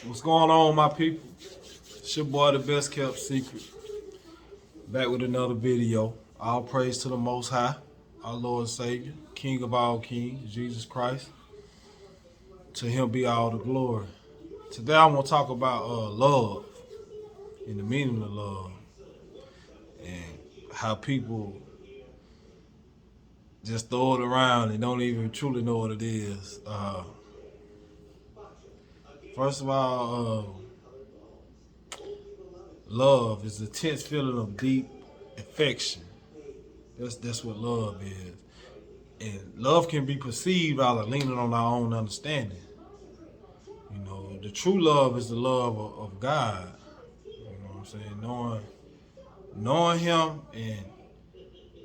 What's going on, my people? It's your boy, the best kept secret. Back with another video. All praise to the Most High, our Lord and Savior, King of all kings, Jesus Christ. To Him be all the glory. Today I want to talk about love and the meaning of love and how people just throw it around and don't even truly know what it is. First of all, love is the intense feeling of deep affection. That's what love is. And love can be perceived out of leaning on our own understanding. You know, the true love is the love of God. You know what I'm saying? Knowing Him and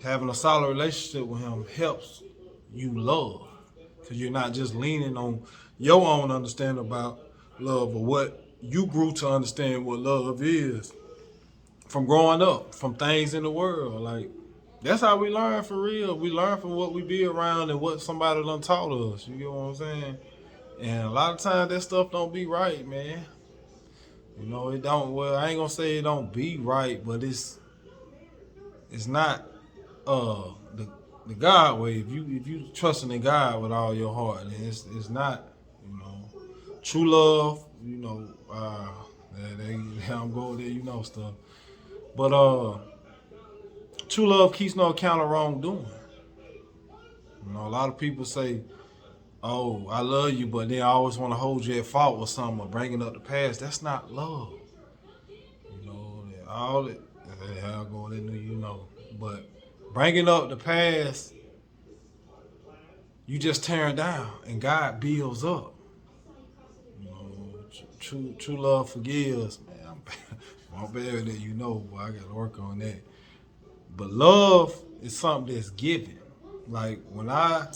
having a solid relationship with Him helps you love. Because you're not just leaning on your own understanding about love or what you grew to understand what love is from growing up, from things in the world. Like, that's how we learn for real. We learn from what we be around and what somebody done taught us. You get what I'm saying? And a lot of times that stuff don't be right, man. You know, it don't. Well, I ain't gonna say it don't be right, but it's not the God way. If you trusting in God with all your heart, then it's not, you know, true love. You know, I'm going there, you know, stuff. But true love keeps no account of wrongdoing. You know, a lot of people say, "Oh, I love you," but then I always want to hold you at fault with something or bringing up the past. That's not love. You know, all it. I'll go into, you know, but bringing up the past, you just tearing down, and God builds up. You know, true love forgives. Man, I'm better than you know, but I got to work on that. But love is something that's given. Like when I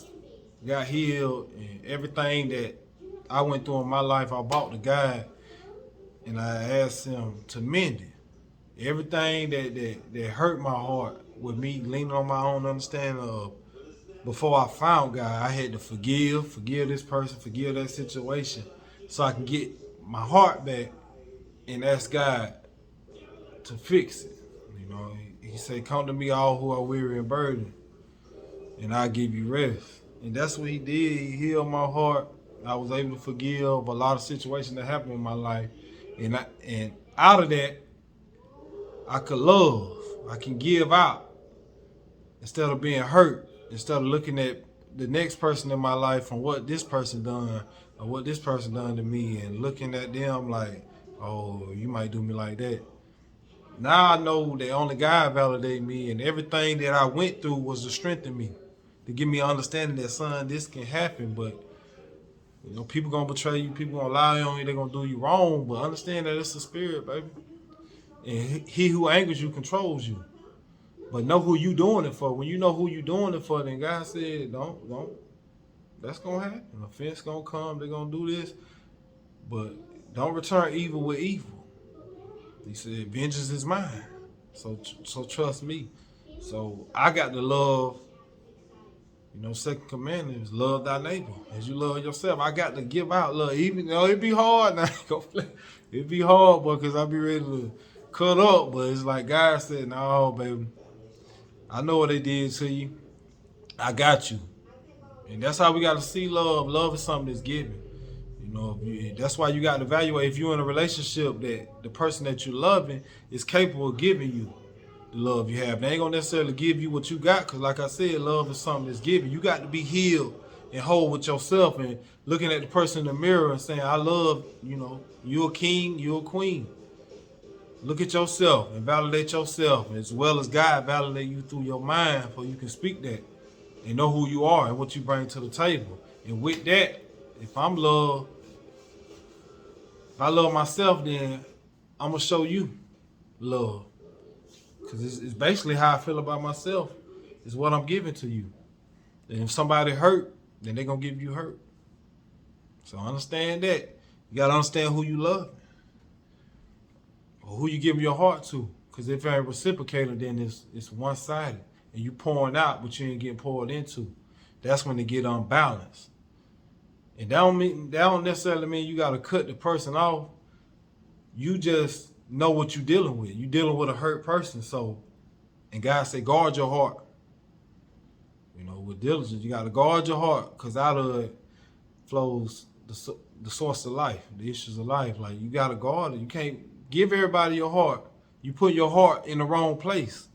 got healed and everything that I went through in my life, I bought the guy and I asked him to mend it. Everything that hurt my heart with me leaning on my own understanding of before I found God, I had to forgive this person, forgive that situation so I can get my heart back and ask God to fix it. You know, he said, "Come to me all who are weary and burdened, and I'll give you rest." And that's what he did. He healed my heart. I was able to forgive a lot of situations that happened in my life. And out of that, I could love. I can give out instead of being hurt, instead of looking at the next person in my life from what this person done or what this person done to me and looking at them like, "Oh, you might do me like that." Now I know that only God validated me, and everything that I went through was to strengthen me, to give me understanding that, son, this can happen, but you know, people gonna betray you, people gonna lie on you, they gonna do you wrong, but understand that it's a spirit, baby. And he who angers you controls you. But know who you doing it for. When you know who you doing it for, then God said, don't. That's gonna happen. An offense gonna come, they're gonna do this. But don't return evil with evil. He said, vengeance is mine. So trust me. So I got to love, you know, second commandment is love thy neighbor as you love yourself. I got to give out love. Even though it be hard now. It be hard, boy, because I be ready to cut up. But it's like God said, "No, baby, I know what they did to you. I got you." And that's how we got to see love. Love is something that's given. You know, that's why you got to evaluate if you're in a relationship that the person that you're loving is capable of giving you the love you have. They ain't gonna necessarily give you what you got, because like I said, love is something that's given. You got to be healed and whole with yourself and looking at the person in the mirror and saying, "I love, you know, you're a king, you're a queen." Look at yourself and validate yourself, as well as God validate you through your mind, so you can speak that and know who you are and what you bring to the table. And with that, if I love myself, then I'm gonna show you love. Because it's basically how I feel about myself is what I'm giving to you. And if somebody hurt, then they're going to give you hurt. So understand that. You got to understand who you love or who you give your heart to. Because if it ain't reciprocated, then it's one-sided. And you pouring out, but you ain't getting poured into. That's when they get unbalanced. And that don't necessarily mean you gotta cut the person off. You just know what you're dealing with. You're dealing with a hurt person. So, and God said, guard your heart. You know, with diligence, you gotta guard your heart, because out of it flows the source of life, the issues of life. Like, you gotta guard it. You can't give everybody your heart. You put your heart in the wrong place.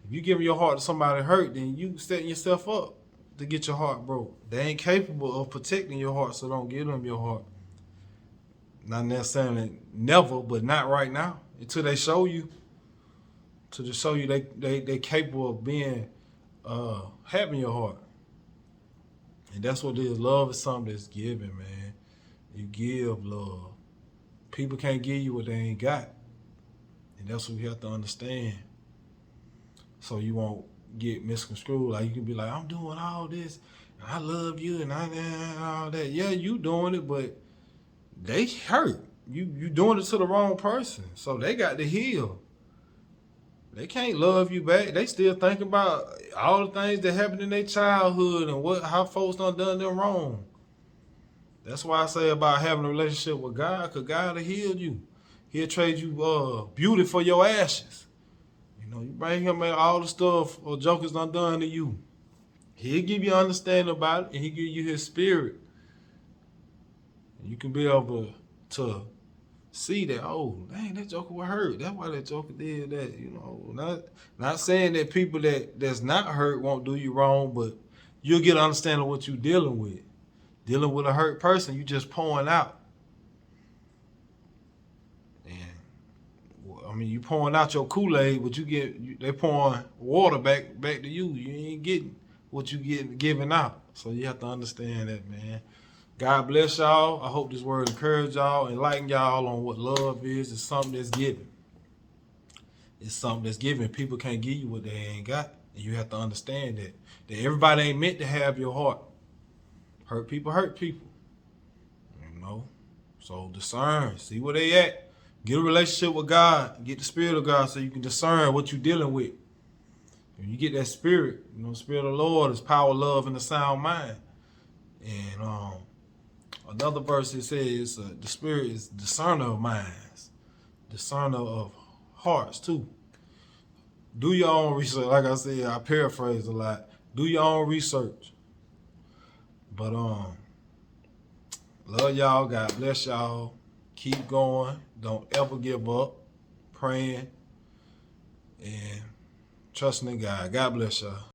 If you give your heart to somebody hurt, then you setting yourself up to get your heart broke. They ain't capable of protecting your heart, so don't give them your heart. Not necessarily never, but not right now. Until they show you. To just show you they capable of being having your heart. And that's what it is. Love is something that's given, man. You give love. People can't give you what they ain't got. And that's what you have to understand. So you won't get misconstrued. Like, you can be like, I'm doing all this, and I love you, and all that. Yeah, you doing it, but they hurt. You doing it to the wrong person. So they got to heal. They can't love you back. They still think about all the things that happened in their childhood and how folks done them wrong. That's why I say about having a relationship with God, because God will heal you. He'll trade you beauty for your ashes. You know, you bring him all the stuff or jokers done to you. He'll give you understanding about it, and he'll give you his spirit. And you can be able to see that, oh, dang, that joker was hurt. That's why that joker did that. You know, not saying that people that's not hurt won't do you wrong, but you'll get an understanding of what you're dealing with. Dealing with a hurt person, you just pouring out. And I mean, you pouring out your Kool-Aid, but they pouring water back to you. You ain't getting what you giving out. So you have to understand that, man. God bless y'all. I hope this word encourage y'all, enlighten y'all on what love is. It's something that's given. It's something that's given. People can't give you what they ain't got. And you have to understand that everybody ain't meant to have your heart. Hurt people hurt people. You know? So discern. See where they at. Get a relationship with God. Get the spirit of God so you can discern what you're dealing with. When you get that spirit, you know, the spirit of the Lord is power, love, and a sound mind. And another verse, it says the spirit is discerner of minds, discerner of hearts too. Do your own research. Like I said, I paraphrase a lot. Do your own research. But love y'all. God bless y'all. Keep going. Don't ever give up. Praying and trusting in God. God bless y'all.